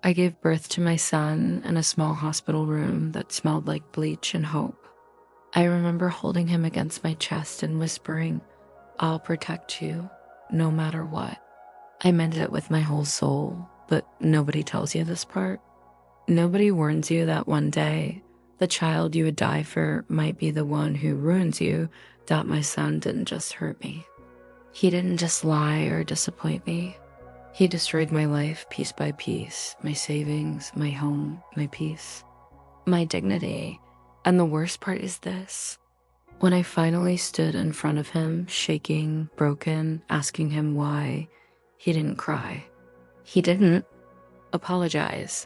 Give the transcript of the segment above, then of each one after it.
I gave birth to my son in a small hospital room that smelled like bleach and hope. I remember holding him against my chest and whispering, "I'll protect you, no matter what." I meant it with my whole soul, but nobody tells you this part. Nobody warns you that one day, the child you would die for might be the one who ruins you. That my son didn't just hurt me. He didn't just lie or disappoint me. He destroyed my life piece by piece, my savings, my home, my peace, my dignity. And the worst part is this. When I finally stood in front of him, shaking, broken, asking him why, he didn't cry. He didn't apologize.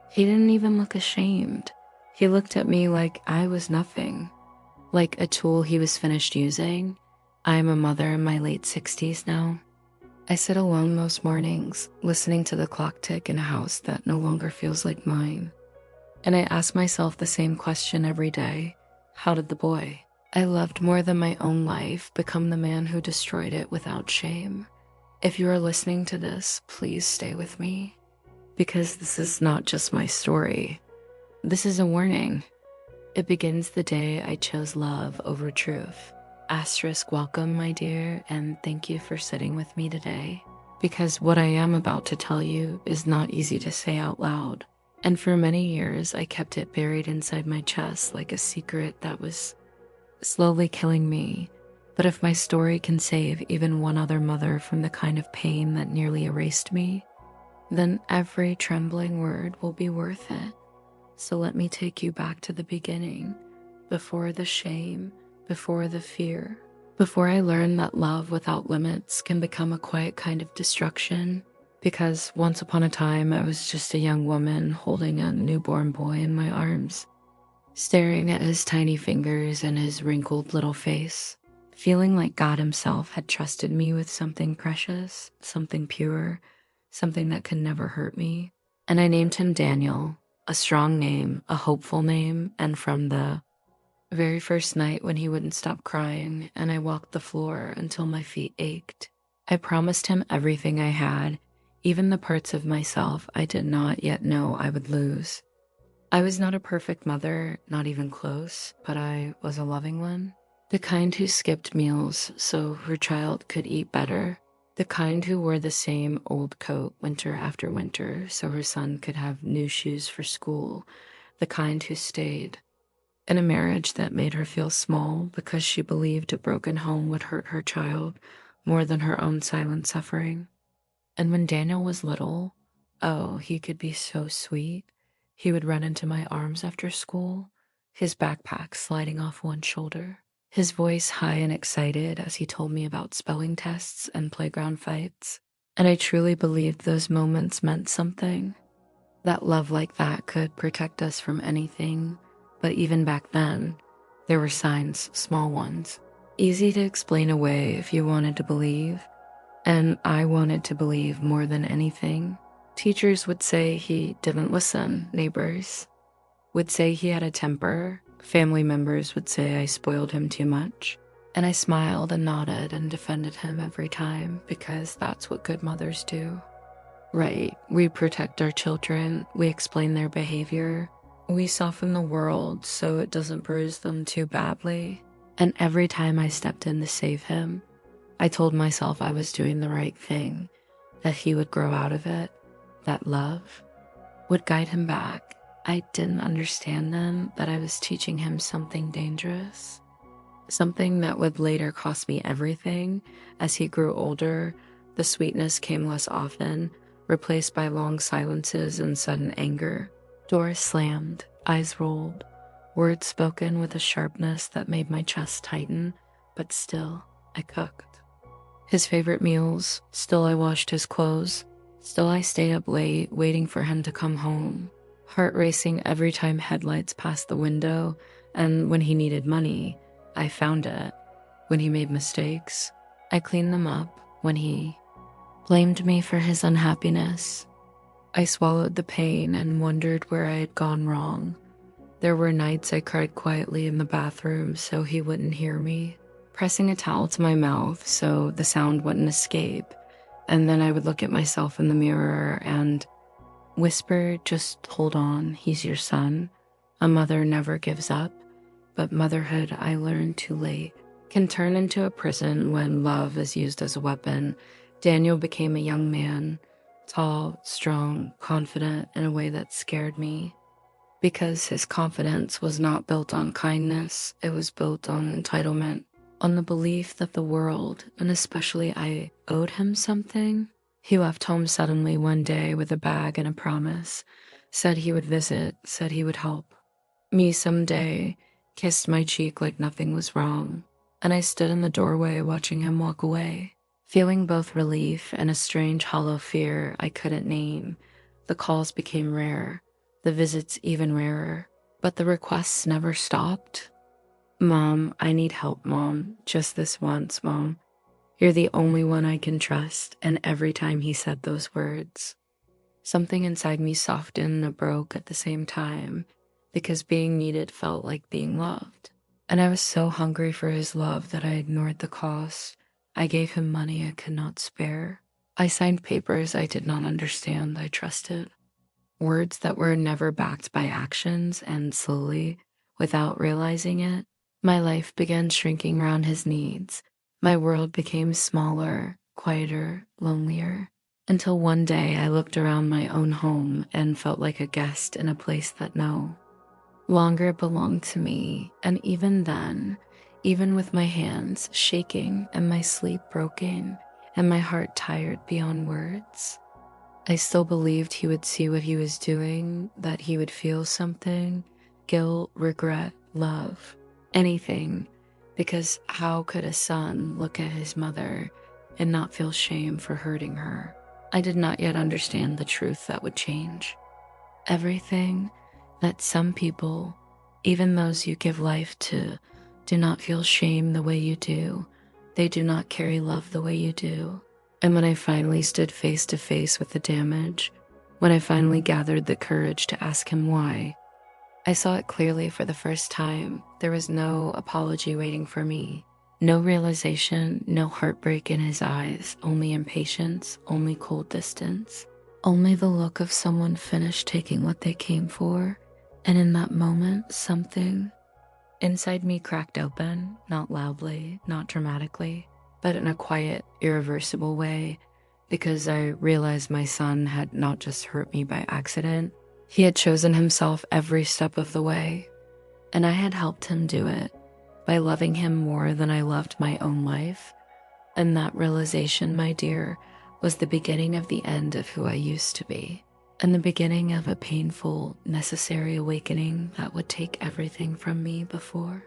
He didn't even look ashamed. He looked at me like I was nothing, like a tool he was finished using. I am a mother in my late 60s now. I sit alone most mornings, listening to the clock tick in a house that no longer feels like mine. And I ask myself the same question every day. How did the boy I loved more than my own life become the man who destroyed it without shame? If you are listening to this, please stay with me, because this is not just my story. This is a warning. It begins the day I chose love over truth. Asterisk welcome, my dear, and thank you for sitting with me today, because what I am about to tell you is not easy to say out loud. And for many years, I kept it buried inside my chest like a secret that was slowly killing me. But if my story can save even one other mother from the kind of pain that nearly erased me, then every trembling word will be worth it. So let me take you back to the beginning, before the shame, before the fear, before I learned that love without limits can become a quiet kind of destruction. Because once upon a time, I was just a young woman holding a newborn boy in my arms, staring at his tiny fingers and his wrinkled little face, feeling like God himself had trusted me with something precious, something pure, something that could never hurt me. And I named him Daniel, a strong name, a hopeful name, and from the very first night when he wouldn't stop crying and I walked the floor until my feet ached, I promised him everything I had, even the parts of myself I did not yet know I would lose. I was not a perfect mother, not even close, but I was a loving one. The kind who skipped meals so her child could eat better. The kind who wore the same old coat winter after winter so her son could have new shoes for school. The kind who stayed in a marriage that made her feel small because she believed a broken home would hurt her child more than her own silent suffering. And when Daniel was little, oh, he could be so sweet. He would run into my arms after school, his backpack sliding off one shoulder, his voice high and excited as he told me about spelling tests and playground fights. And I truly believed those moments meant something. That love like that could protect us from anything. But even back then, there were signs, small ones, easy to explain away if you wanted to believe. And I wanted to believe more than anything. Teachers would say he didn't listen. Neighbors would say he had a temper. Family members would say I spoiled him too much. And I smiled and nodded and defended him every time because that's what good mothers do. Right, we protect our children. We explain their behavior. We soften the world so it doesn't bruise them too badly. And every time I stepped in to save him, I told myself I was doing the right thing, that he would grow out of it, that love would guide him back. I didn't understand then that I was teaching him something dangerous, something that would later cost me everything. As he grew older, the sweetness came less often, replaced by long silences and sudden anger. Doors slammed, eyes rolled, words spoken with a sharpness that made my chest tighten, but still, I cooked. His favorite meals, still I washed his clothes, still I stayed up late waiting for him to come home, heart racing every time headlights passed the window, and when he needed money, I found it. When he made mistakes, I cleaned them up. When he blamed me for his unhappiness, I swallowed the pain and wondered where I had gone wrong. There were nights I cried quietly in the bathroom so he wouldn't hear me, pressing a towel to my mouth so the sound wouldn't escape. And then I would look at myself in the mirror and Whisper, just hold on, he's your son. A mother never gives up, but motherhood, I learned too late, can turn into a prison when love is used as a weapon. Daniel became a young man, tall, strong, confident in a way that scared me. Because his confidence was not built on kindness, it was built on entitlement, on the belief that the world, and especially I, owed him something. He left home suddenly one day with a bag and a promise, said he would visit, said he would help me someday, kissed my cheek like nothing was wrong, and I stood in the doorway watching him walk away, feeling both relief and a strange hollow fear I couldn't name. The calls became rare, the visits even rarer, but the requests never stopped. Mom, I need help, Mom. Just this once, Mom. You're the only one I can trust. And every time he said those words, something inside me softened and broke at the same time, because being needed felt like being loved. And I was so hungry for his love that I ignored the cost. I gave him money I could not spare. I signed papers I did not understand. I trusted words that were never backed by actions, and slowly, without realizing it, my life began shrinking around his needs. My world became smaller, quieter, lonelier, until one day I looked around my own home and felt like a guest in a place that no longer belonged to me. And even then, even with my hands shaking and my sleep broken and my heart tired beyond words, I still believed he would see what he was doing, that he would feel something, guilt, regret, love, anything, because how could a son look at his mother and not feel shame for hurting her? I did not yet understand the truth that would change everything, that some people, even those you give life to, do not feel shame the way you do. They do not carry love the way you do. And when I finally stood face to face with the damage, when I finally gathered the courage to ask him why, I saw it clearly for the first time. There was no apology waiting for me, no realization, no heartbreak in his eyes, only impatience, only cold distance, only the look of someone finished taking what they came for. And in that moment, something inside me cracked open, not loudly, not dramatically, but in a quiet, irreversible way, because I realized my son had not just hurt me by accident. He had chosen himself every step of the way, and I had helped him do it by loving him more than I loved my own life. And that realization, my dear, was the beginning of the end of who I used to be, and the beginning of a painful, necessary awakening that would take everything from me before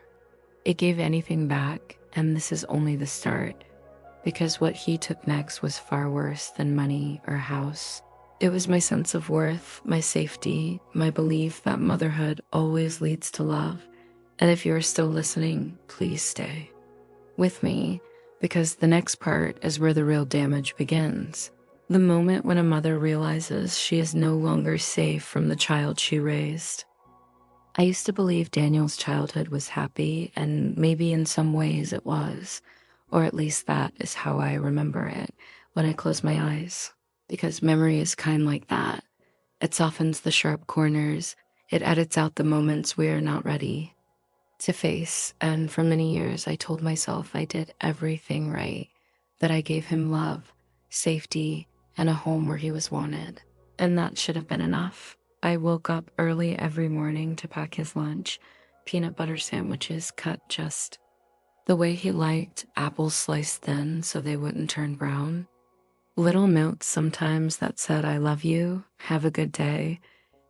it gave anything back. And this is only the start, because what he took next was far worse than money or house. It was my sense of worth, my safety, my belief that motherhood always leads to love. And if you're still listening, please stay with me, because the next part is where the real damage begins. The moment when a mother realizes she is no longer safe from the child she raised. I used to believe Daniel's childhood was happy, and maybe in some ways it was, or at least that is how I remember it when I close my eyes, because memory is kind like that. It softens the sharp corners, it edits out the moments we are not ready to face. And for many years, I told myself I did everything right, that I gave him love, safety, and a home where he was wanted. And that should have been enough. I woke up early every morning to pack his lunch, peanut butter sandwiches cut just the way he liked, apples sliced thin so they wouldn't turn brown, little notes sometimes that said, I love you, have a good day.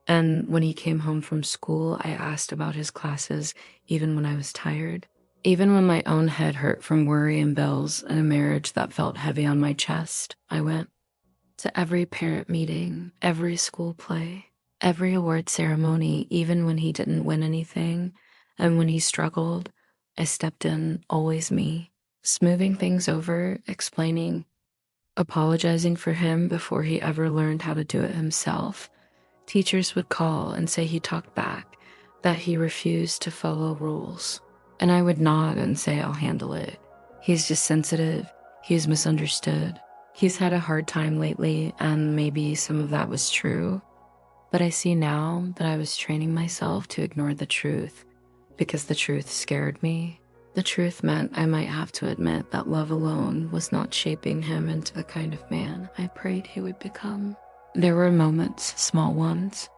And when he came home from school, I asked about his classes, even when I was tired. Even when my own head hurt from worry and bills and a marriage that felt heavy on my chest, I went to every parent meeting, every school play, every award ceremony, even when he didn't win anything. And when he struggled, I stepped in, always me, smoothing things over, explaining, apologizing for him before he ever learned how to do it himself. Teachers would call and say he talked back, that he refused to follow rules. And I would nod and say, I'll handle it. He's just sensitive. He's misunderstood. He's had a hard time lately, and maybe some of that was true. But I see now that I was training myself to ignore the truth because the truth scared me. The truth meant I might have to admit that love alone was not shaping him into the kind of man I prayed he would become. There were moments, small ones,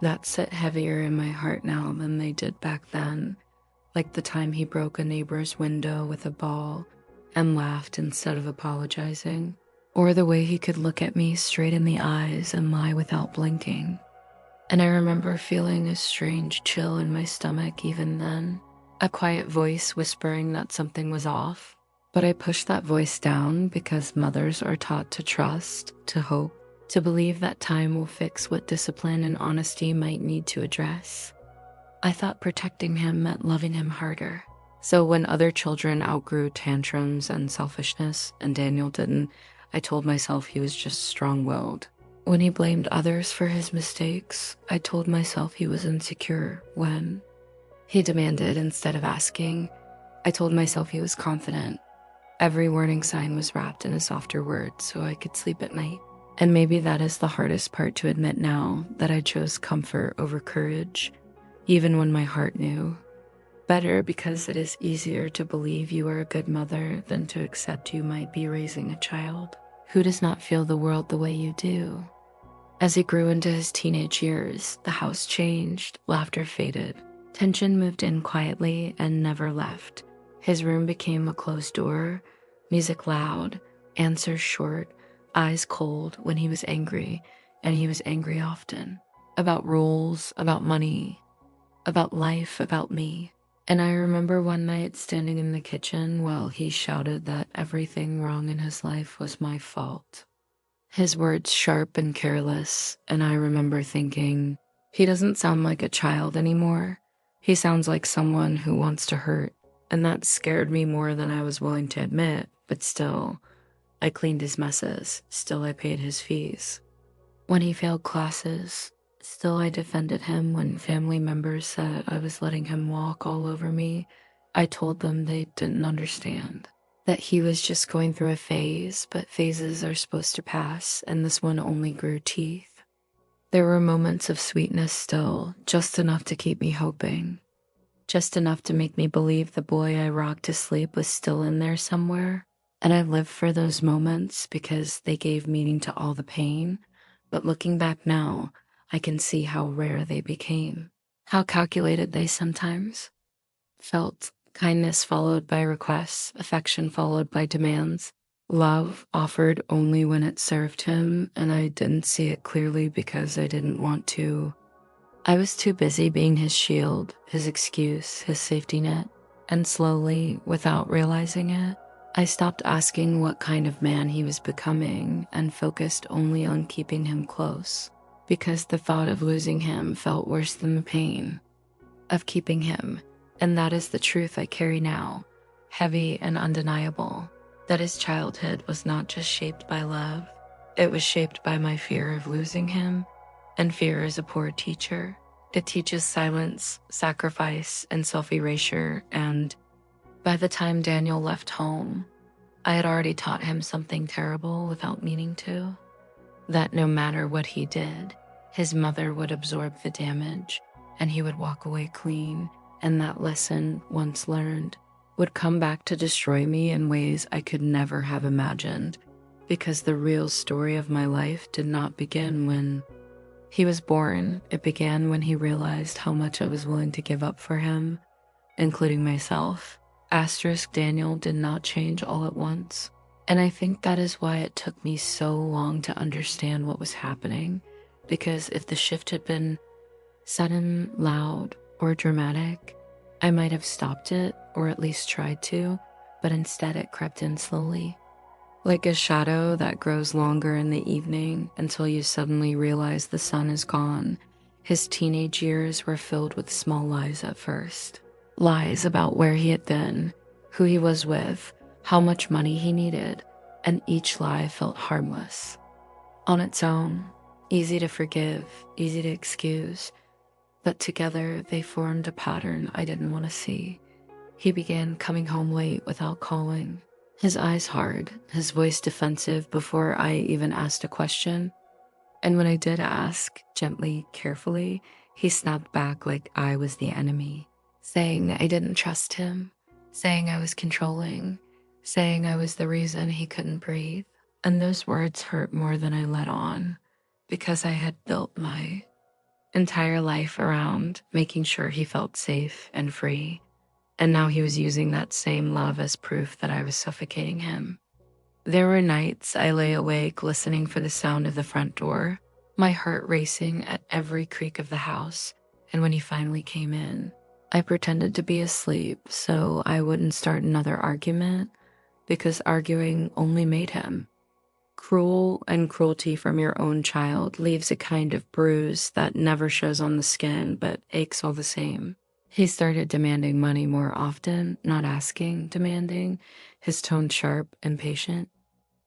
that sit heavier in my heart now than they did back then, like the time he broke a neighbor's window with a ball and laughed instead of apologizing, or the way he could look at me straight in the eyes and lie without blinking. And I remember feeling a strange chill in my stomach even then, a quiet voice whispering that something was off. But I pushed that voice down because mothers are taught to trust, to hope, to believe that time will fix what discipline and honesty might need to address. I thought protecting him meant loving him harder. So when other children outgrew tantrums and selfishness, and Daniel didn't, I told myself he was just strong-willed. When he blamed others for his mistakes, I told myself he was insecure. When he demanded instead of asking, I told myself he was confident. Every warning sign was wrapped in a softer word so I could sleep at night. And maybe that is the hardest part to admit now, that I chose comfort over courage, even when my heart knew better, because it is easier to believe you are a good mother than to accept you might be raising a child who does not feel the world the way you do. As he grew into his teenage years, the house changed, laughter faded, tension moved in quietly and never left. His room became a closed door, music loud, answers short, eyes cold when he was angry, and he was angry often. About rules, about money, about life, about me. And I remember one night standing in the kitchen while he shouted that everything wrong in his life was my fault. His words sharp and careless, and I remember thinking, he doesn't sound like a child anymore. He sounds like someone who wants to hurt. And that scared me more than I was willing to admit, but still, I cleaned his messes, still I paid his fees. When he failed classes, still I defended him. When family members said I was letting him walk all over me, I told them they didn't understand. That he was just going through a phase, but phases are supposed to pass, and this one only grew teeth. There were moments of sweetness still, just enough to keep me hoping. Just enough to make me believe the boy I rocked to sleep was still in there somewhere. And I lived for those moments because they gave meaning to all the pain. But looking back now, I can see how rare they became. How calculated they sometimes felt. Kindness followed by requests, affection followed by demands, love offered only when it served him, and I didn't see it clearly because I didn't want to. I was too busy being his shield, his excuse, his safety net, and slowly, without realizing it, I stopped asking what kind of man he was becoming and focused only on keeping him close, because the thought of losing him felt worse than the pain of keeping him. And that is the truth I carry now, heavy and undeniable, that his childhood was not just shaped by love, it was shaped by my fear of losing him, and fear is a poor teacher. It teaches silence, sacrifice, and self-erasure, and by the time Daniel left home, I had already taught him something terrible without meaning to, that no matter what he did, his mother would absorb the damage, and he would walk away clean. And that lesson, once learned, would come back to destroy me in ways I could never have imagined, because the real story of my life did not begin when he was born. It began when he realized how much I was willing to give up for him, including myself. Asterisk Daniel did not change all at once, and I think that is why it took me so long to understand what was happening, because if the shift had been sudden, loud, or dramatic, I might have stopped it, or at least tried to, but instead it crept in slowly. Like a shadow that grows longer in the evening until you suddenly realize the sun is gone. His teenage years were filled with small lies at first. Lies about where he had been, who he was with, how much money he needed, and each lie felt harmless. On its own, easy to forgive, easy to excuse, but together they formed a pattern I didn't want to see. He began coming home late without calling, his eyes hard, his voice defensive before I even asked a question. And when I did ask, gently, carefully, he snapped back like I was the enemy, saying I didn't trust him, saying I was controlling, saying I was the reason he couldn't breathe. And those words hurt more than I let on, because I had built my entire life around making sure he felt safe and free. And now he was using that same love as proof that I was suffocating him. There were nights I lay awake listening for the sound of the front door, my heart racing at every creak of the house. And when he finally came in, I pretended to be asleep so I wouldn't start another argument, because arguing only made him. Cruel and cruelty from your own child leaves a kind of bruise that never shows on the skin but aches all the same. He started demanding money more often, not asking, demanding, his tone sharp and patient,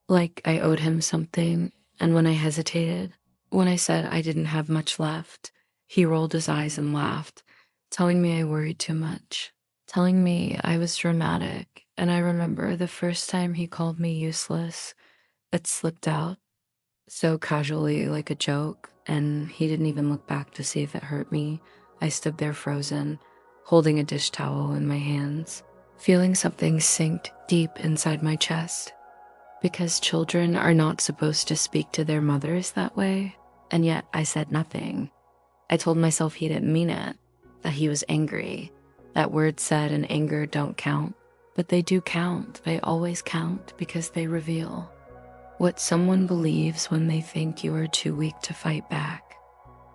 like I owed him something. And when I hesitated, when I said I didn't have much left, he rolled his eyes and laughed, telling me I worried too much, telling me I was dramatic. And I remember the first time he called me useless, it slipped out so casually, like a joke, and he didn't even look back to see if it hurt me. I stood there frozen, holding a dish towel in my hands, feeling something sink deep inside my chest. Because children are not supposed to speak to their mothers that way, and yet I said nothing. I told myself he didn't mean it, that he was angry, that words said in anger don't count, but they do count. They always count because they reveal what someone believes when they think you are too weak to fight back.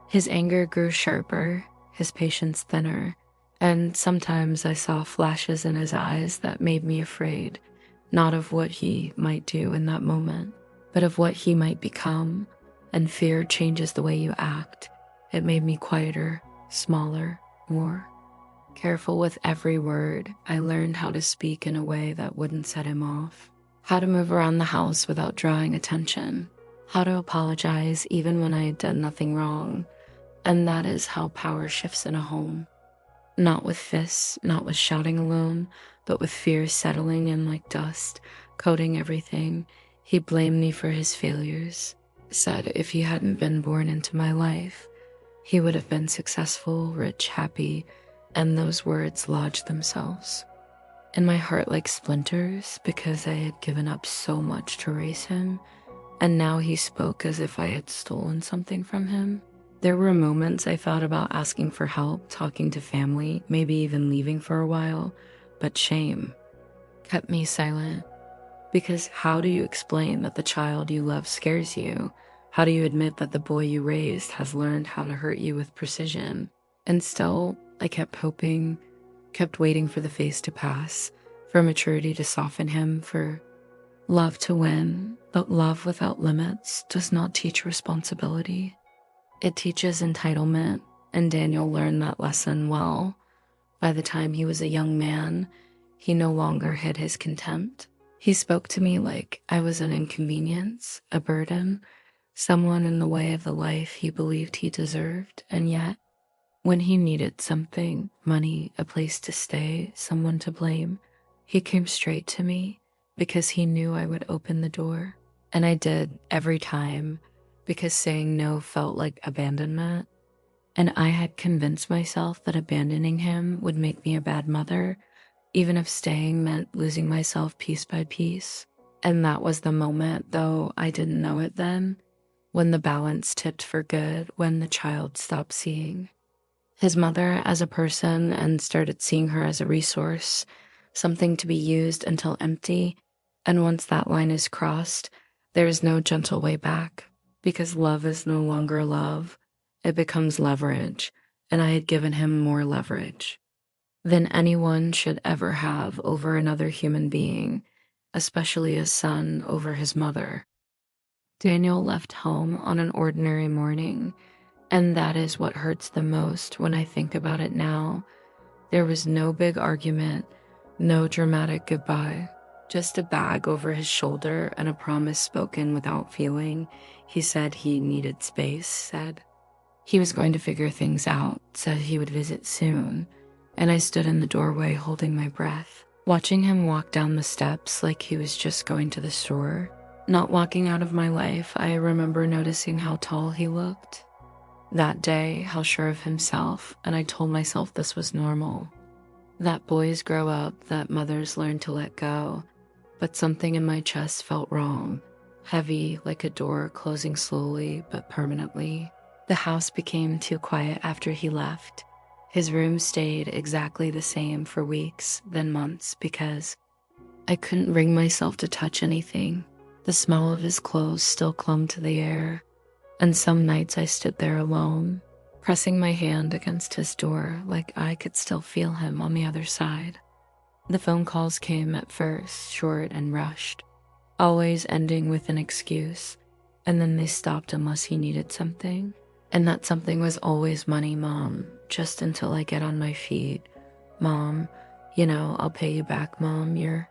His anger grew sharper, his patience thinner, and sometimes I saw flashes in his eyes that made me afraid, not of what he might do in that moment, but of what he might become. And fear changes the way you act. It made me quieter, smaller, more careful with every word. I learned how to speak in a way that wouldn't set him off, how to move around the house without drawing attention, how to apologize even when I had done nothing wrong. And that is how power shifts in a home. Not with fists, not with shouting alone, but with fear settling in like dust, coating everything. He blamed me for his failures, said if he hadn't been born into my life, he would have been successful, rich, happy, and those words lodged themselves in my heart like splinters because I had given up so much to raise him, and now he spoke as if I had stolen something from him. There were moments I thought about asking for help, talking to family, maybe even leaving for a while, but shame kept me silent. Because how do you explain that the child you love scares you? How do you admit that the boy you raised has learned how to hurt you with precision? And still, I kept hoping, kept waiting for the phase to pass, for maturity to soften him, for love to win. But love without limits does not teach responsibility. It teaches entitlement, and Daniel learned that lesson well. By the time he was a young man, he no longer hid his contempt. He spoke to me like I was an inconvenience, a burden, someone in the way of the life he believed he deserved. And yet, when he needed something, money, a place to stay, someone to blame, he came straight to me because he knew I would open the door. And I did every time, because saying no felt like abandonment. And I had convinced myself that abandoning him would make me a bad mother, even if staying meant losing myself piece by piece. And that was the moment, though I didn't know it then, when the balance tipped for good, when the child stopped seeing his mother as a person and started seeing her as a resource, something to be used until empty. And once that line is crossed, there is no gentle way back. Because love is no longer love, it becomes leverage, and I had given him more leverage than anyone should ever have over another human being, especially a son over his mother. Daniel left home on an ordinary morning, and that is what hurts the most when I think about it now. There was no big argument, no dramatic goodbye. Just a bag over his shoulder and a promise spoken without feeling. He said he needed space, said he was going to figure things out, said he would visit soon. And I stood in the doorway holding my breath, watching him walk down the steps like he was just going to the store. Not walking out of my life, I remember noticing how tall he looked. That day, how sure of himself, and I told myself this was normal. That boys grow up, that mothers learn to let go, but something in my chest felt wrong, heavy like a door closing slowly but permanently. The house became too quiet after he left. His room stayed exactly the same for weeks, then months, because I couldn't bring myself to touch anything. The smell of his clothes still clung to the air, and some nights I stood there alone, pressing my hand against his door like I could still feel him on the other side. The phone calls came at first, short and rushed, always ending with an excuse, and then they stopped unless he needed something. And that something was always money, Mom, just until I get on my feet. Mom, I'll pay you back, Mom. You're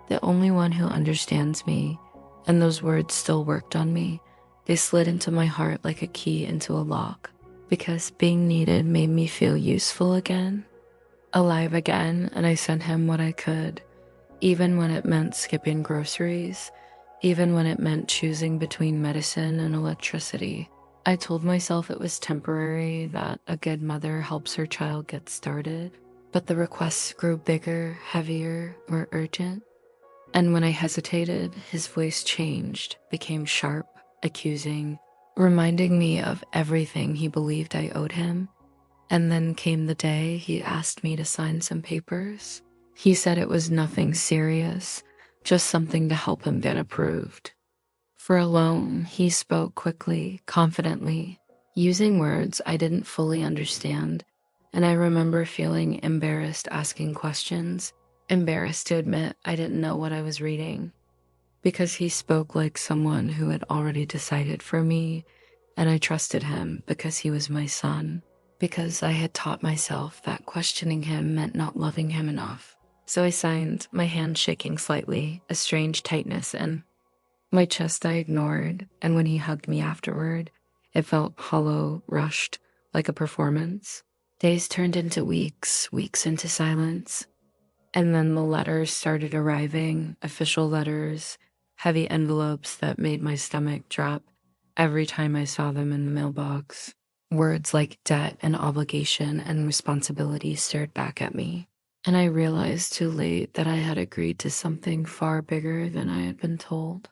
the only one who understands me. And those words still worked on me. They slid into my heart like a key into a lock, because being needed made me feel useful again, alive again, and I sent him what I could, even when it meant skipping groceries, even when it meant choosing between medicine and electricity. I told myself it was temporary, that a good mother helps her child get started, but the requests grew bigger, heavier, more urgent. And when I hesitated, his voice changed, became sharp, accusing, reminding me of everything he believed I owed him. And then came the day he asked me to sign some papers. He said it was nothing serious, just something to help him get approved. For a loan, he spoke quickly, confidently, using words I didn't fully understand, and I remember feeling embarrassed asking questions, embarrassed to admit I didn't know what I was reading, because he spoke like someone who had already decided for me, and I trusted him because he was my son, because I had taught myself that questioning him meant not loving him enough. So I signed, my hand shaking slightly, a strange tightness in my chest I ignored, and when he hugged me afterward, it felt hollow, rushed, like a performance. Days turned into weeks, weeks into silence. And then the letters started arriving, official letters, heavy envelopes that made my stomach drop every time I saw them in the mailbox. Words like debt and obligation and responsibility stared back at me. And I realized too late that I had agreed to something far bigger than I had been told.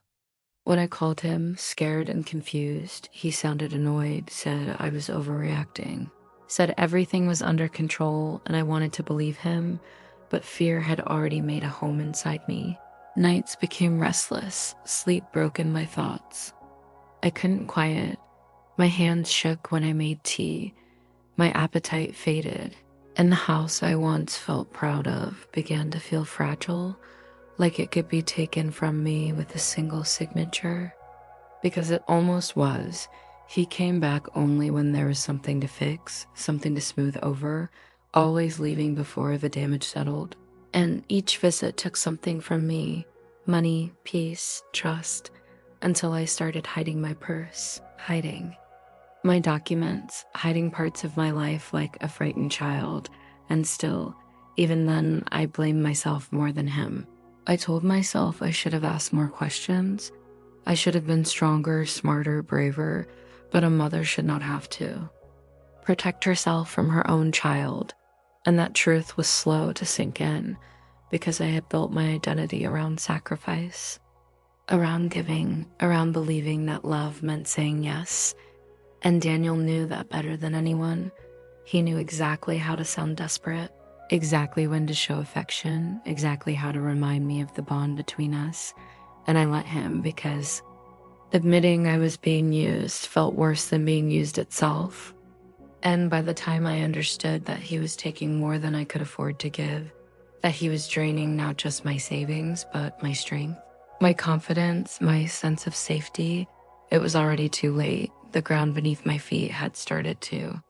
When I called him, scared and confused, he sounded annoyed, said I was overreacting, said everything was under control, and I wanted to believe him, but fear had already made a home inside me. Nights became restless, sleep broke in my thoughts. I couldn't quiet. My hands shook when I made tea. My appetite faded, and the house I once felt proud of began to feel fragile, like it could be taken from me with a single signature. Because it almost was. He came back only when there was something to fix, something to smooth over, always leaving before the damage settled. And each visit took something from me, money, peace, trust, until I started hiding my purse, hiding my documents, hiding parts of my life like a frightened child. And still, even then, I blamed myself more than him. I told myself I should have asked more questions. I should have been stronger, smarter, braver, but a mother should not have to protect herself from her own child. And that truth was slow to sink in, because I had built my identity around sacrifice, around giving, around believing that love meant saying yes. And Daniel knew that better than anyone. He knew exactly how to sound desperate, exactly when to show affection, exactly how to remind me of the bond between us. And I let him, because admitting I was being used felt worse than being used itself. And by the time I understood that he was taking more than I could afford to give, that he was draining not just my savings, but my strength, my confidence, my sense of safety, it was already too late. The ground beneath my feet had started to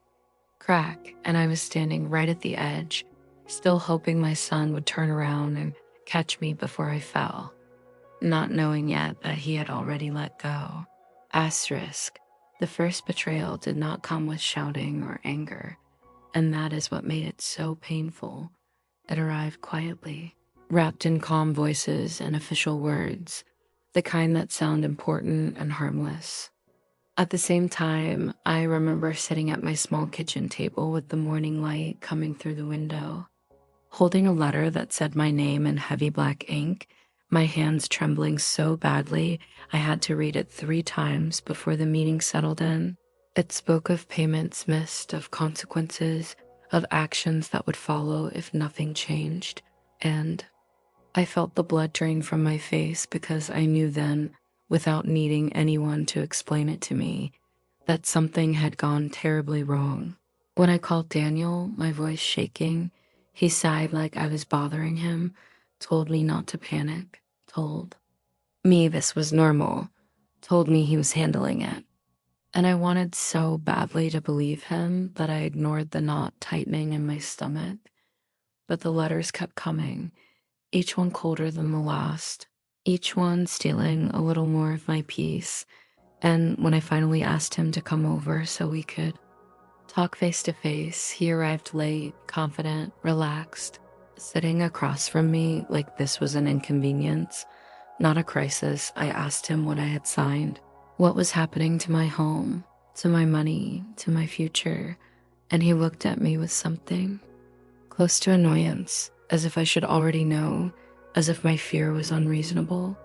crack, and I was standing right at the edge, still hoping my son would turn around and catch me before I fell, not knowing yet that he had already let go. Asterisk, the first betrayal did not come with shouting or anger, and that is what made it so painful. It arrived quietly, wrapped in calm voices and official words. the kind that sound important and harmless. At the same time, I remember sitting at my small kitchen table with the morning light coming through the window, holding a letter that said my name in heavy black ink, my hands trembling so badly I had to read it 3 times before the meeting settled in. It spoke of payments missed, of consequences, of actions that would follow if nothing changed, and I felt the blood drain from my face because I knew then, without needing anyone to explain it to me, that something had gone terribly wrong. When I called Daniel, my voice shaking, he sighed like I was bothering him, told me not to panic, told me this was normal, told me he was handling it. And I wanted so badly to believe him that I ignored the knot tightening in my stomach. But the letters kept coming, each one colder than the last, each one stealing a little more of my peace. And when I finally asked him to come over so we could talk face to face, he arrived late, confident, relaxed, sitting across from me like this was an inconvenience, not a crisis. I asked him what I had signed, what was happening to my home, to my money, to my future, and he looked at me with something close to annoyance, as if I should already know, as if my fear was unreasonable.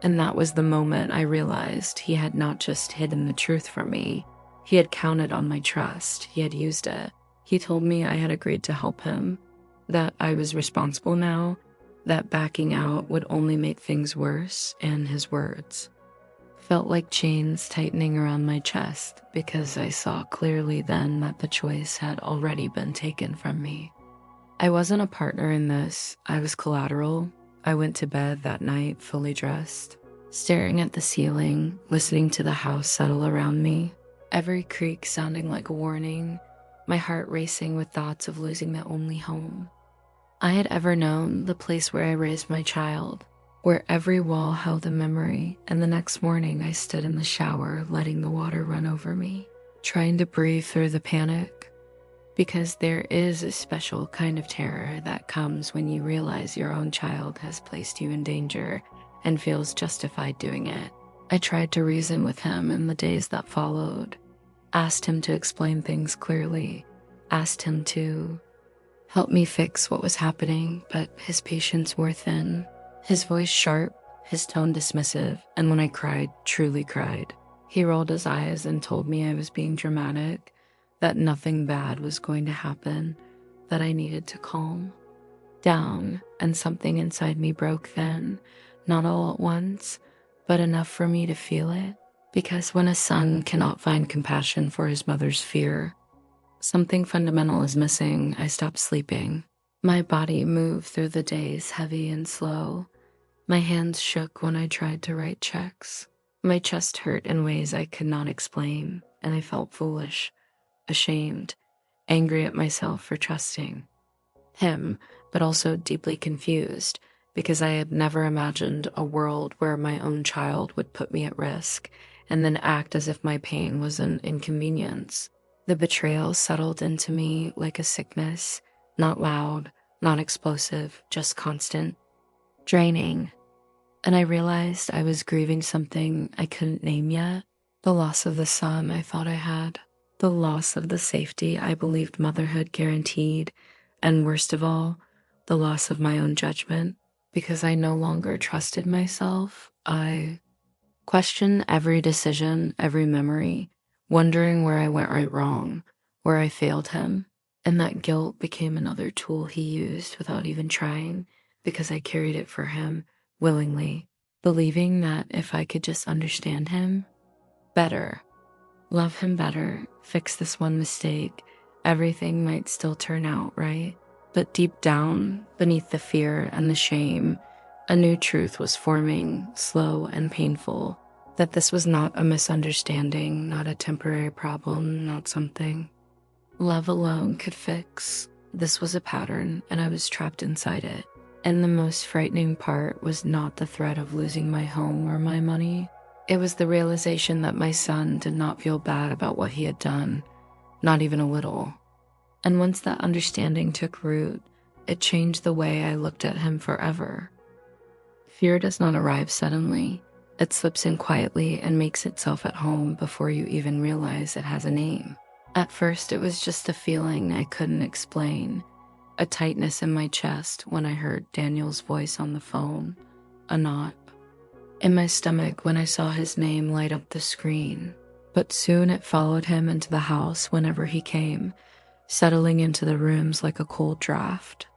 And that was the moment I realized he had not just hidden the truth from me, he had counted on my trust, he had used it. He told me I had agreed to help him, that I was responsible now, that backing out would only make things worse, and his words felt like chains tightening around my chest because I saw clearly then that the choice had already been taken from me. I wasn't a partner in this, I was collateral. I went to bed that night fully dressed, staring at the ceiling, listening to the house settle around me, every creak sounding like a warning, my heart racing with thoughts of losing the only home I had ever known, the place where I raised my child, where every wall held a memory. And the next morning I stood in the shower, letting the water run over me, trying to breathe through the panic. Because there is a special kind of terror that comes when you realize your own child has placed you in danger and feels justified doing it. I tried to reason with him in the days that followed, asked him to explain things clearly, asked him to help me fix what was happening, but his patience wore thin, his voice sharp, his tone dismissive, and when I cried, truly cried, he rolled his eyes and told me I was being dramatic, that nothing bad was going to happen, that I needed to calm down, and something inside me broke then, not all at once, but enough for me to feel it. Because when a son cannot find compassion for his mother's fear, something fundamental is missing. I stopped sleeping. My body moved through the days heavy and slow. My hands shook when I tried to write checks. My chest hurt in ways I could not explain, and I felt foolish, ashamed, angry at myself for trusting him, but also deeply confused because I had never imagined a world where my own child would put me at risk and then act as if my pain was an inconvenience. The betrayal settled into me like a sickness, not loud, not explosive, just constant, draining. And I realized I was grieving something I couldn't name yet, the loss of the son I thought I had, the loss of the safety I believed motherhood guaranteed, and worst of all, the loss of my own judgment. Because I no longer trusted myself, I questioned every decision, every memory, wondering where I went right wrong, where I failed him. And that guilt became another tool he used without even trying, because I carried it for him willingly, believing that if I could just understand him better, love him better, fix this one mistake, everything might still turn out right. But deep down, beneath the fear and the shame, a new truth was forming, slow and painful, that this was not a misunderstanding, not a temporary problem, not something love alone could fix. This was a pattern, and I was trapped inside it. And the most frightening part was not the threat of losing my home or my money. It was the realization that my son did not feel bad about what he had done, not even a little. And once that understanding took root, it changed the way I looked at him forever. Fear does not arrive suddenly. It slips in quietly and makes itself at home before you even realize it has a name. At first, it was just a feeling I couldn't explain, a tightness in my chest when I heard Daniel's voice on the phone, a knot in my stomach when I saw his name light up the screen. But soon it followed him into the house whenever he came, settling into the rooms like a cold draft.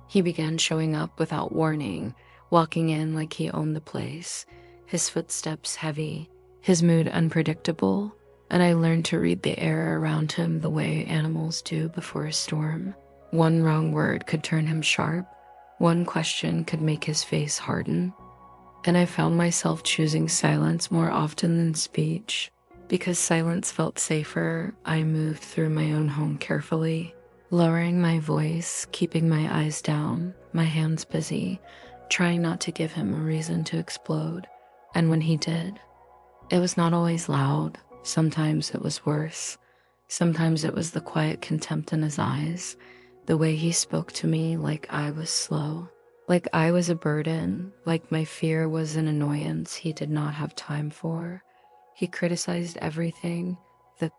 He began showing up without warning, walking in like he owned the place, his footsteps heavy, his mood unpredictable, and I learned to read the air around him the way animals do before a storm. One wrong word could turn him sharp, one question could make his face harden, and I found myself choosing silence more often than speech. Because silence felt safer, I moved through my own home carefully, lowering my voice, keeping my eyes down, my hands busy, trying not to give him a reason to explode. And when he did, it was not always loud. Sometimes it was worse. Sometimes it was the quiet contempt in his eyes, the way he spoke to me like I was slow, like I was a burden, like my fear was an annoyance he did not have time for. He criticized everything, the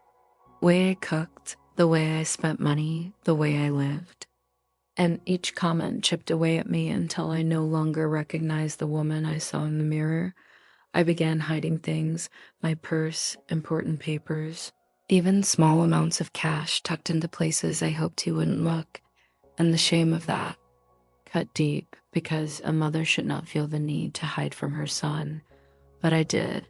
way I cooked, the way I spent money, the way I lived. And each comment chipped away at me until I no longer recognized the woman I saw in the mirror. I began hiding things, my purse, important papers, even small amounts of cash tucked into places I hoped he wouldn't look. And the shame of that cut deep because a mother should not feel the need to hide from her son. But I did.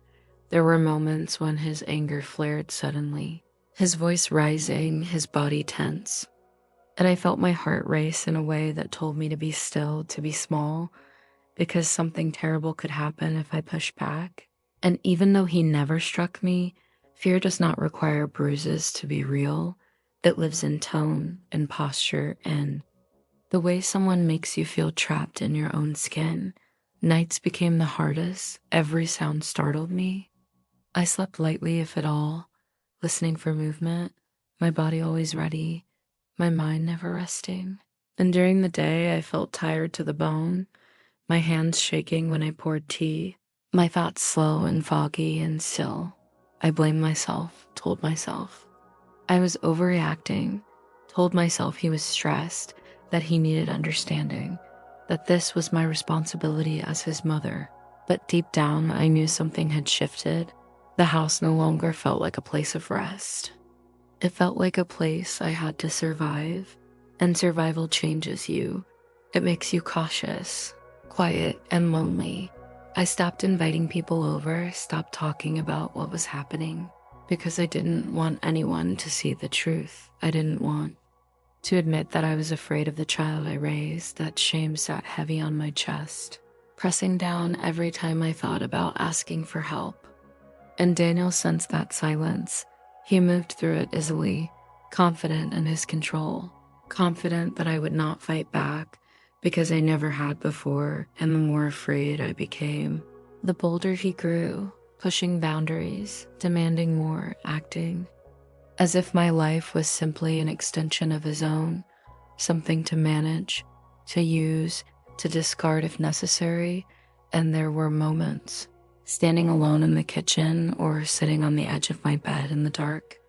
There were moments when his anger flared suddenly, his voice rising, his body tense. And I felt my heart race in a way that told me to be still, to be small, because something terrible could happen if I pushed back. And even though he never struck me, fear does not require bruises to be real. It lives in tone and posture and the way someone makes you feel trapped in your own skin. Nights became the hardest. Every sound startled me. I slept lightly, if at all, listening for movement, my body always ready, my mind never resting. And during the day, I felt tired to the bone, my hands shaking when I poured tea, my thoughts slow and foggy and still. I blamed myself, told myself I was overreacting, told myself he was stressed, that he needed understanding, that this was my responsibility as his mother. But deep down, I knew something had shifted. The house no longer felt like a place of rest. It felt like a place I had to survive, and survival changes you. It makes you cautious, quiet, and lonely. I stopped inviting people over, stopped talking about what was happening, because I didn't want anyone to see the truth. I didn't want to admit that I was afraid of the child I raised. That shame sat heavy on my chest, pressing down every time I thought about asking for help. And Daniel sensed that silence. He moved through it easily, confident in his control, confident that I would not fight back because I never had before, and the more afraid I became, the bolder he grew, pushing boundaries, demanding more, acting as if my life was simply an extension of his own, something to manage, to use, to discard if necessary. And there were moments, standing alone in the kitchen or sitting on the edge of my bed in the dark,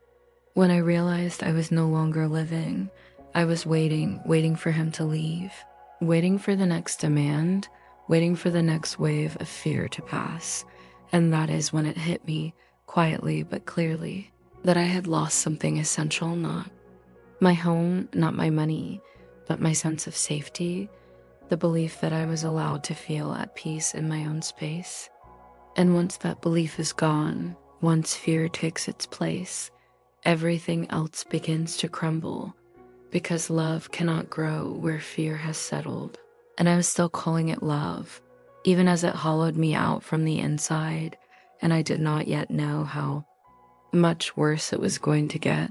when I realized I was no longer living. I was waiting for him to leave, waiting for the next demand, waiting for the next wave of fear to pass. And that is when it hit me, quietly but clearly, that I had lost something essential, not my home, not my money, but my sense of safety, the belief that I was allowed to feel at peace in my own space. And once that belief is gone, once fear takes its place, everything else begins to crumble, because love cannot grow where fear has settled. And I was still calling it love, even as it hollowed me out from the inside, and I did not yet know how much worse it was going to get,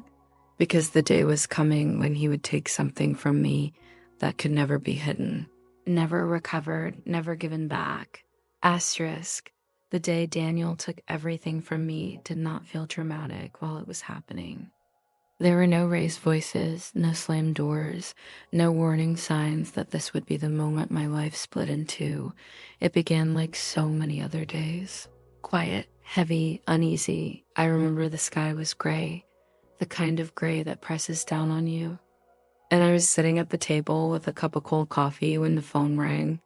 because the day was coming when he would take something from me that could never be hidden, never recovered, never given back. Asterisk, the day Daniel took everything from me did not feel dramatic while it was happening. There were no raised voices, no slammed doors, no warning signs that this would be the moment my life split in two. It began like so many other days. Quiet, heavy, uneasy. I remember the sky was gray, the kind of gray that presses down on you. And I was sitting at the table with a cup of cold coffee when the phone rang.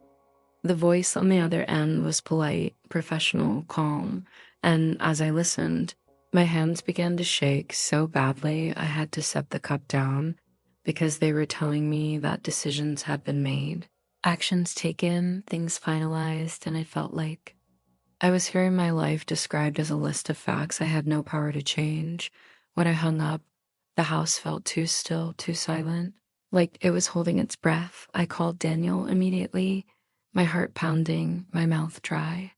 The voice on the other end was polite, professional, calm, and as I listened, my hands began to shake so badly I had to set the cup down because they were telling me that decisions had been made, actions taken, things finalized, and I felt like I was hearing my life described as a list of facts I had no power to change. When I hung up, the house felt too still, too silent, like it was holding its breath. I called Daniel immediately, my heart pounding, my mouth dry.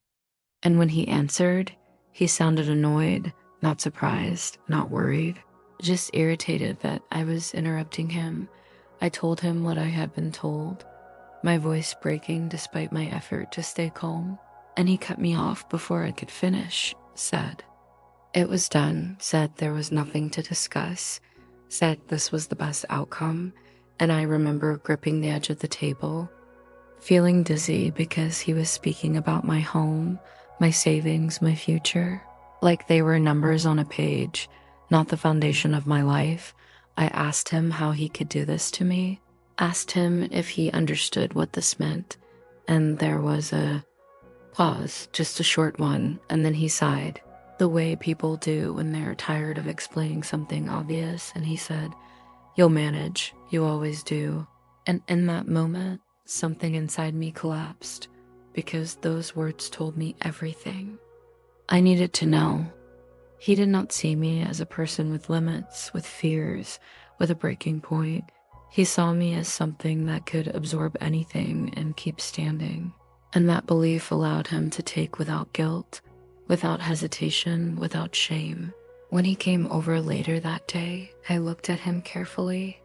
And when he answered, he sounded annoyed, not surprised, not worried, just irritated that I was interrupting him. I told him what I had been told, my voice breaking despite my effort to stay calm. And he cut me off before I could finish, said it was done, said there was nothing to discuss, said this was the best outcome. And I remember gripping the edge of the table, feeling dizzy because he was speaking about my home, my savings, my future, like they were numbers on a page, not the foundation of my life. I asked him how he could do this to me, asked him if he understood what this meant, and there was a pause, just a short one, and then he sighed, the way people do when they're tired of explaining something obvious, and he said, "You'll manage, you always do." And in that moment, something inside me collapsed because those words told me everything I needed to know. He did not see me as a person with limits, with fears, with a breaking point. He saw me as something that could absorb anything and keep standing. And that belief allowed him to take without guilt, without hesitation, without shame. When he came over later that day, I looked at him carefully,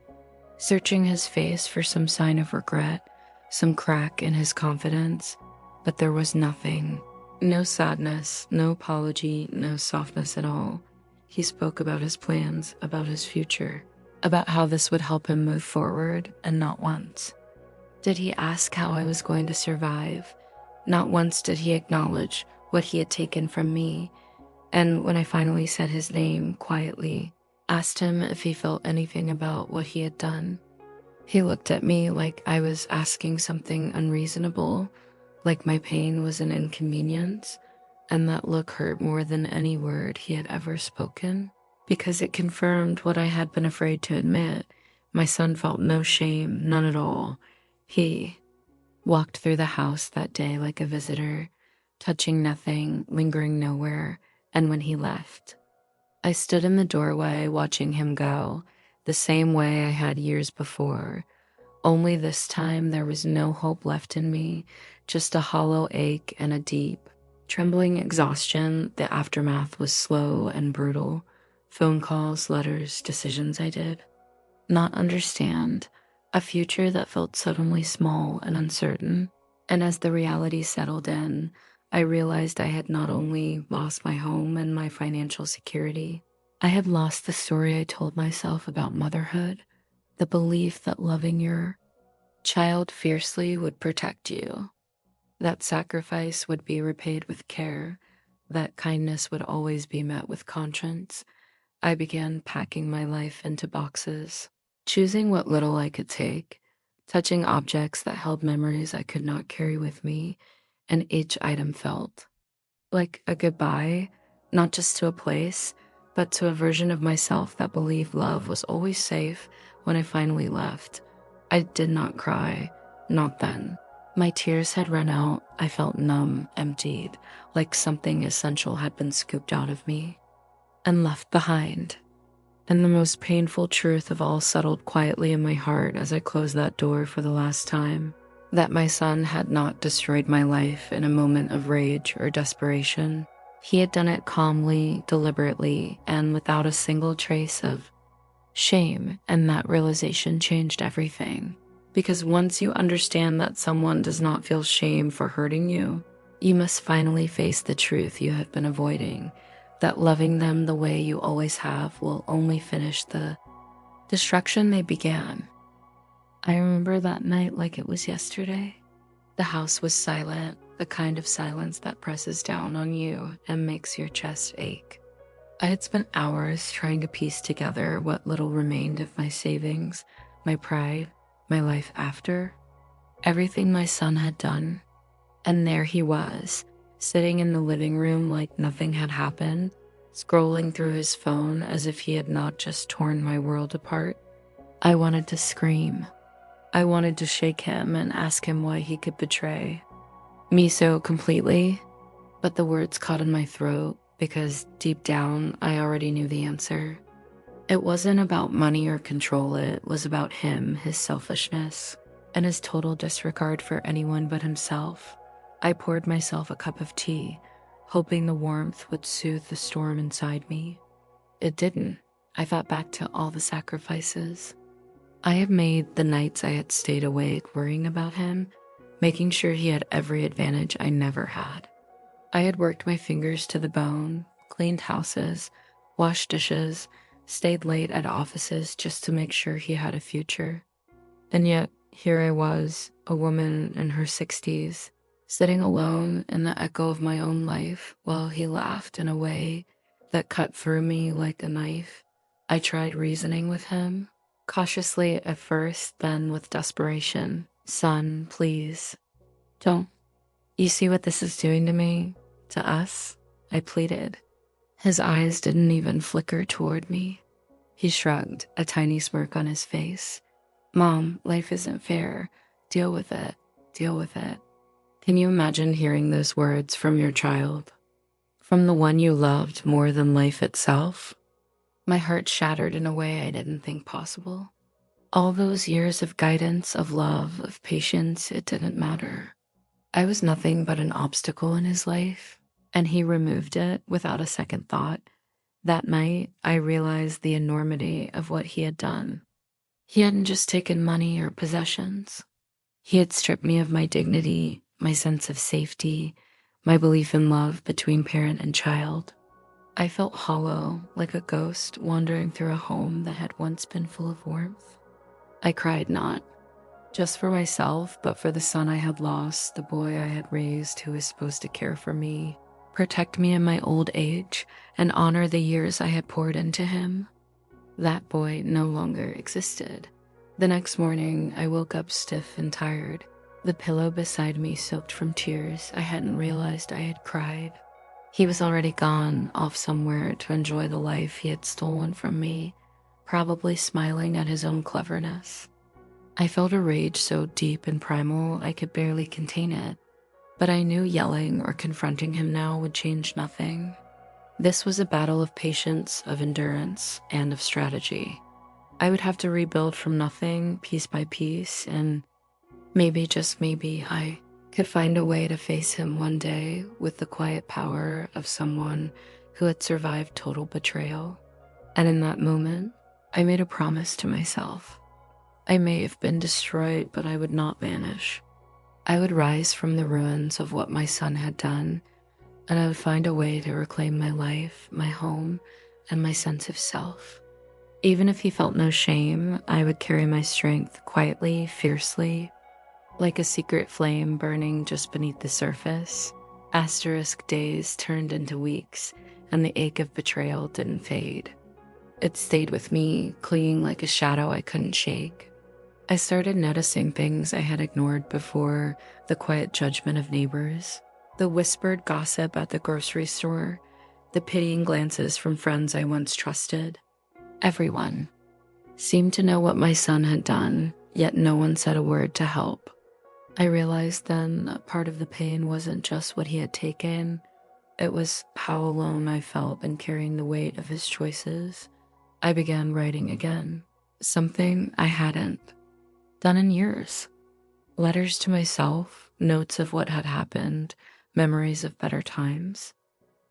searching his face for some sign of regret, some crack in his confidence, but there was nothing. No sadness, no apology, no softness at all. He spoke about his plans, about his future, about how this would help him move forward, and not once did he ask how I was going to survive. Not once did he acknowledge what he had taken from me. And when I finally said his name quietly, asked him if he felt anything about what he had done, he looked at me like I was asking something unreasonable, like my pain was an inconvenience, and that look hurt more than any word he had ever spoken, because it confirmed what I had been afraid to admit. My son felt no shame, none at all. He walked through the house that day like a visitor, touching nothing, lingering nowhere, and when he left, I stood in the doorway watching him go, the same way I had years before. Only this time there was no hope left in me, just a hollow ache and a deep, trembling exhaustion. The aftermath was slow and brutal. Phone calls, letters, decisions I did not understand, a future that felt suddenly small and uncertain. And as the reality settled in, I realized I had not only lost my home and my financial security, I had lost the story I told myself about motherhood, the belief that loving your child fiercely would protect you, that sacrifice would be repaid with care, that kindness would always be met with conscience. I began packing my life into boxes, choosing what little I could take, touching objects that held memories I could not carry with me, and each item felt like a goodbye, not just to a place, but to a version of myself that believed love was always safe. When I finally left, I did not cry, not then. My tears had run out. I felt numb, emptied, like something essential had been scooped out of me and left behind. And the most painful truth of all settled quietly in my heart as I closed that door for the last time, that my son had not destroyed my life in a moment of rage or desperation. He had done it calmly, deliberately, and without a single trace of shame, and that realization changed everything. Because once you understand that someone does not feel shame for hurting you, you must finally face the truth you have been avoiding. that loving them the way you always have will only finish the destruction they began. I remember that night like it was yesterday. The house was silent, the kind of silence that presses down on you and makes your chest ache. I had spent hours trying to piece together what little remained of my savings, my pride, my life after, everything my son had done. And there he was, sitting in the living room like nothing had happened, scrolling through his phone as if he had not just torn my world apart. I wanted to scream. I wanted to shake him and ask him why he could betray me so completely, but the words caught in my throat because deep down I already knew the answer. It wasn't about money or control, it was about him, his selfishness, and his total disregard for anyone but himself. I poured myself a cup of tea, hoping the warmth would soothe the storm inside me. It didn't. I thought back to all the sacrifices I had made, the nights I had stayed awake worrying about him, making sure he had every advantage I never had. I had worked my fingers to the bone, cleaned houses, washed dishes, stayed late at offices just to make sure he had a future. And yet, here I was, a woman in her 60s, sitting alone in the echo of my own life while he laughed in a way that cut through me like a knife. I tried reasoning with him, cautiously at first, then with desperation. Son, please, don't. You see what this is doing to me? To us? I pleaded. His eyes didn't even flicker toward me. He shrugged, a tiny smirk on his face. Mom, life isn't fair. Deal with it. Deal with it. Can you imagine hearing those words from your child? From the one you loved more than life itself? My heart shattered in a way I didn't think possible. All those years of guidance, of love, of patience, it didn't matter. I was nothing but an obstacle in his life, and he removed it without a second thought. That night, I realized the enormity of what he had done. He hadn't just taken money or possessions. He had stripped me of my dignity, my sense of safety, my belief in love between parent and child. I felt hollow, like a ghost wandering through a home that had once been full of warmth. I cried not just for myself, but for the son I had lost, the boy I had raised who was supposed to care for me, protect me in my old age, and honor the years I had poured into him. That boy no longer existed. The next morning, I woke up stiff and tired, the pillow beside me soaked from tears I hadn't realized I had cried. He was already gone, off somewhere to enjoy the life he had stolen from me, probably smiling at his own cleverness. I felt a rage so deep and primal I could barely contain it, but I knew yelling or confronting him now would change nothing. This was a battle of patience, of endurance, and of strategy. I would have to rebuild from nothing, piece by piece, and maybe, just maybe, I could find a way to face him one day with the quiet power of someone who had survived total betrayal. And in that moment, I made a promise to myself. I may have been destroyed, but I would not vanish. I would rise from the ruins of what my son had done, and I would find a way to reclaim my life, my home, and my sense of self. Even if he felt no shame, I would carry my strength quietly, fiercely, like a secret flame burning just beneath the surface. Asterisk days turned into weeks, and the ache of betrayal didn't fade. It stayed with me, clinging like a shadow I couldn't shake. I started noticing things I had ignored before: the quiet judgment of neighbors, the whispered gossip at the grocery store, the pitying glances from friends I once trusted. Everyone seemed to know what my son had done, yet no one said a word to help. I realized then that part of the pain wasn't just what he had taken, it was how alone I felt in carrying the weight of his choices. I began writing again, something I hadn't done in years. Letters to myself, notes of what had happened, memories of better times.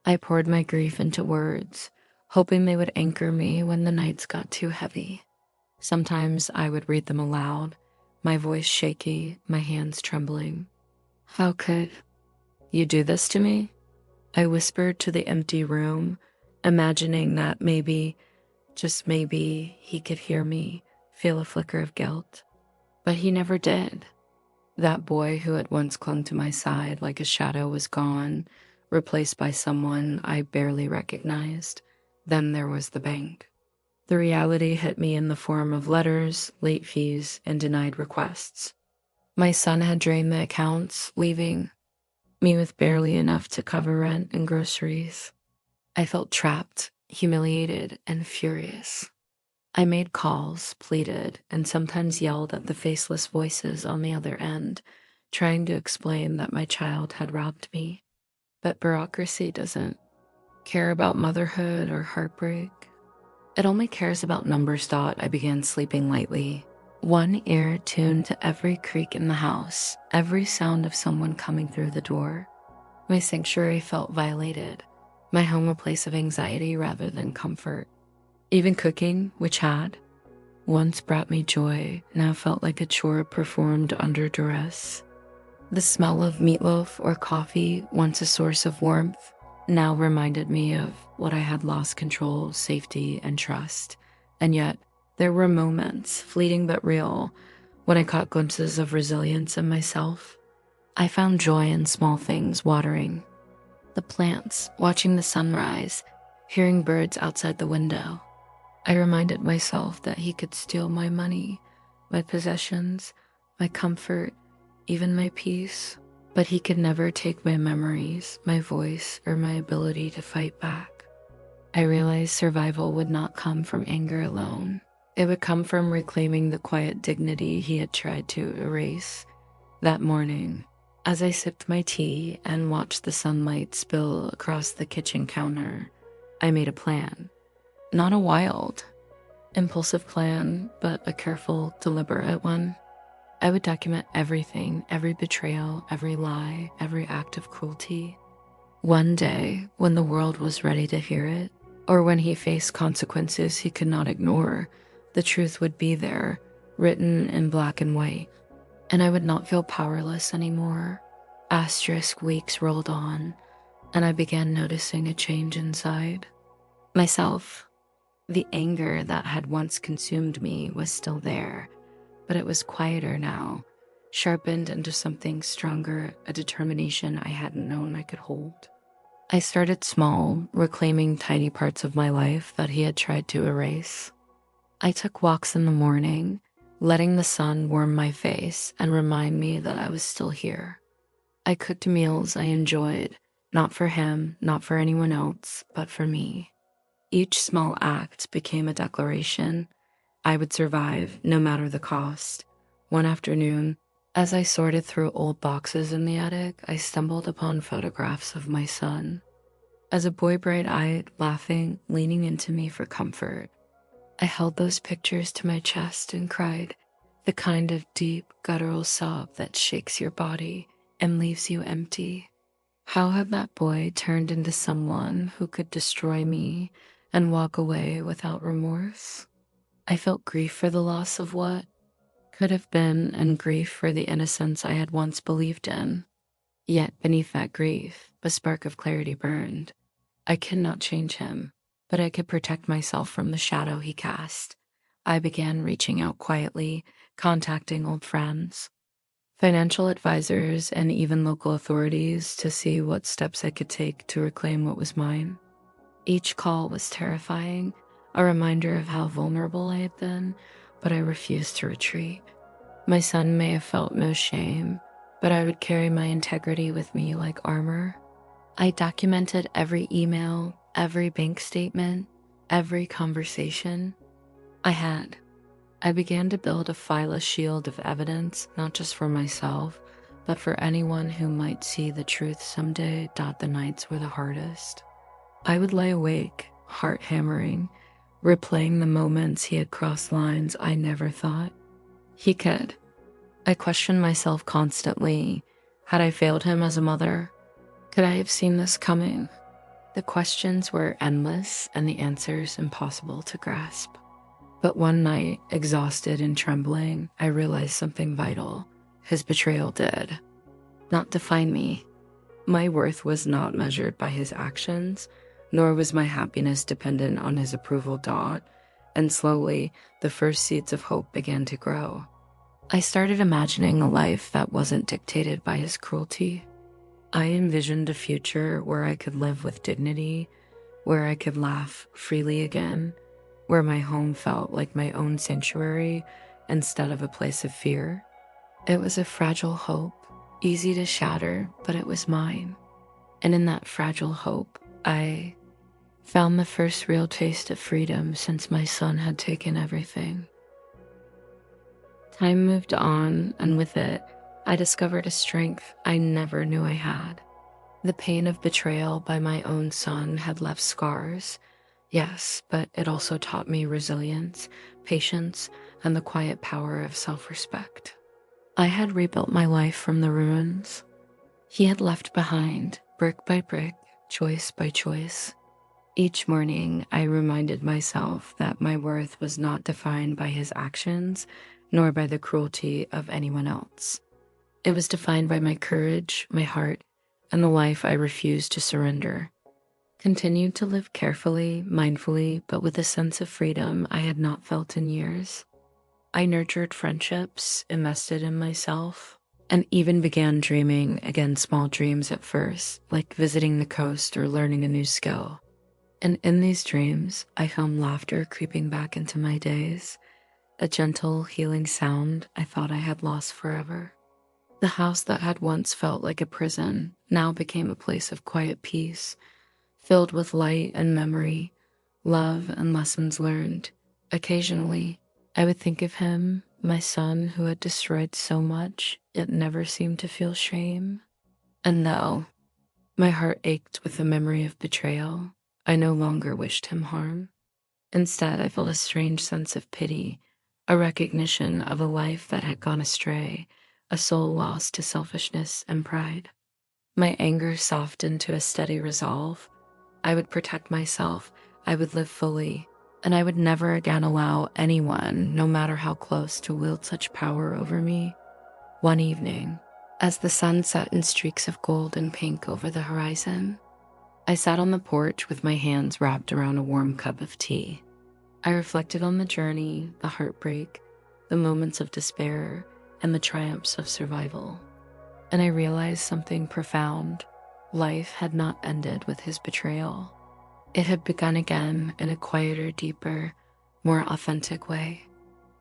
I poured my grief into words, hoping they would anchor me when the nights got too heavy. Sometimes I would read them aloud, my voice shaky, my hands trembling. How could you do this to me? I whispered to the empty room, imagining that maybe, just maybe, he could hear me, feel a flicker of guilt. But he never did. That boy who had once clung to my side like a shadow was gone, replaced by someone I barely recognized. Then there was the bank. The reality hit me in the form of letters, late fees, and denied requests. My son had drained the accounts, leaving me with barely enough to cover rent and groceries. I felt trapped, humiliated, and furious. I made calls, pleaded, and sometimes yelled at the faceless voices on the other end, trying to explain that my child had robbed me. But bureaucracy doesn't care about motherhood or heartbreak. It only cares about numbers. I began sleeping lightly, one ear tuned to every creak in the house, every sound of someone coming through the door. My sanctuary felt violated, my home a place of anxiety rather than comfort. Even cooking, which had once brought me joy, now felt like a chore performed under duress. The smell of meatloaf or coffee, once a source of warmth, now reminded me of what I had lost control, safety, and trust. And yet, there were moments, fleeting but real, when I caught glimpses of resilience in myself. I found joy in small things, watering the plants, watching the sunrise, hearing birds outside the window. I reminded myself that he could steal my money, my possessions, my comfort, even my peace, but he could never take my memories, my voice, or my ability to fight back. I realized survival would not come from anger alone. It would come from reclaiming the quiet dignity he had tried to erase. That morning, as I sipped my tea and watched the sunlight spill across the kitchen counter, I made a plan. Not a wild, impulsive plan, but a careful, deliberate one. I would document everything, every betrayal, every lie, every act of cruelty. One day, when the world was ready to hear it, or when he faced consequences he could not ignore, the truth would be there, written in black and white. And I would not feel powerless anymore. Asterisk weeks rolled on, and I began noticing a change inside myself. The anger that had once consumed me was still there, but it was quieter now, sharpened into something stronger, a determination I hadn't known I could hold. I started small, reclaiming tiny parts of my life that he had tried to erase. I took walks in the morning, letting the sun warm my face and remind me that I was still here. I cooked meals I enjoyed, not for him, not for anyone else, but for me. Each small act became a declaration. I would survive, no matter the cost. One afternoon, as I sorted through old boxes in the attic, I stumbled upon photographs of my son. As a boy bright-eyed, laughing, leaning into me for comfort. I held those pictures to my chest and cried, the kind of deep, guttural sob that shakes your body and leaves you empty. How had that boy turned into someone who could destroy me and walk away without remorse? I felt grief for the loss of what could have been and grief for the innocence I had once believed in. Yet beneath that grief, a spark of clarity burned. I could not change him, but I could protect myself from the shadow he cast. I began reaching out quietly, contacting old friends, financial advisors, and even local authorities to see what steps I could take to reclaim what was mine. Each call was terrifying, a reminder of how vulnerable I had been, but I refused to retreat. My son may have felt no shame, but I would carry my integrity with me like armor. I documented every email, every bank statement, every conversation I had. I began to build a phyllis shield of evidence, not just for myself, but for anyone who might see the truth someday. The nights were the hardest. I would lay awake, heart hammering, replaying the moments he had crossed lines I never thought he could. I questioned myself constantly. Had I failed him as a mother? Could I have seen this coming? The questions were endless and the answers impossible to grasp. But one night, exhausted and trembling, I realized something vital. His betrayal did not define me. My worth was not measured by his actions, nor was my happiness dependent on his approval. And slowly, the first seeds of hope began to grow. I started imagining a life that wasn't dictated by his cruelty. I envisioned a future where I could live with dignity, where I could laugh freely again, where my home felt like my own sanctuary instead of a place of fear. It was a fragile hope, easy to shatter, but it was mine. And in that fragile hope, I found the first real taste of freedom since my son had taken everything. Time moved on, and with it, I discovered a strength I never knew I had. The pain of betrayal by my own son had left scars, yes, but it also taught me resilience, patience, and the quiet power of self-respect. I had rebuilt my life from the ruins he had left behind, brick by brick, choice by choice. Each morning, I reminded myself that my worth was not defined by his actions, nor by the cruelty of anyone else. It was defined by my courage, my heart, and the life I refused to surrender. Continued to live carefully, mindfully, but with a sense of freedom I had not felt in years. I nurtured friendships, invested in myself, and even began dreaming again small dreams at first, like visiting the coast or learning a new skill. And in these dreams, I found laughter creeping back into my days, a gentle, healing sound I thought I had lost forever. The house that had once felt like a prison now became a place of quiet peace, filled with light and memory, love and lessons learned. Occasionally, I would think of him, my son who had destroyed so much, yet never seemed to feel shame. And though my heart ached with the memory of betrayal, I no longer wished him harm. Instead, I felt a strange sense of pity, a recognition of a life that had gone astray, a soul lost to selfishness and pride. My anger softened to a steady resolve. I would protect myself, I would live fully, and I would never again allow anyone, no matter how close, to wield such power over me. One evening, as the sun set in streaks of gold and pink over the horizon, I sat on the porch with my hands wrapped around a warm cup of tea. I reflected on the journey, the heartbreak, the moments of despair, and the triumphs of survival. And I realized something profound. Life had not ended with his betrayal. It had begun again in a quieter, deeper, more authentic way.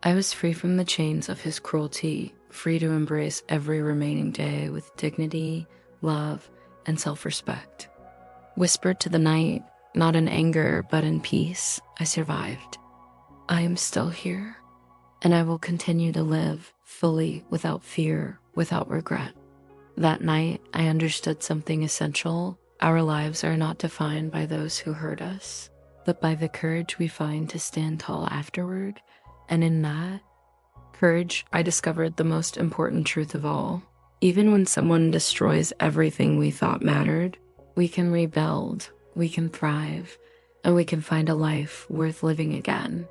I was free from the chains of his cruelty, free to embrace every remaining day with dignity, love, and self-respect. Whispered to the night, not in anger, but in peace, I survived. I am still here, and I will continue to live fully, without fear, without regret. That night, I understood something essential. Our lives are not defined by those who hurt us, but by the courage we find to stand tall afterward. And in that courage, I discovered the most important truth of all. Even when someone destroys everything we thought mattered, we can rebuild, we can thrive, and we can find a life worth living again.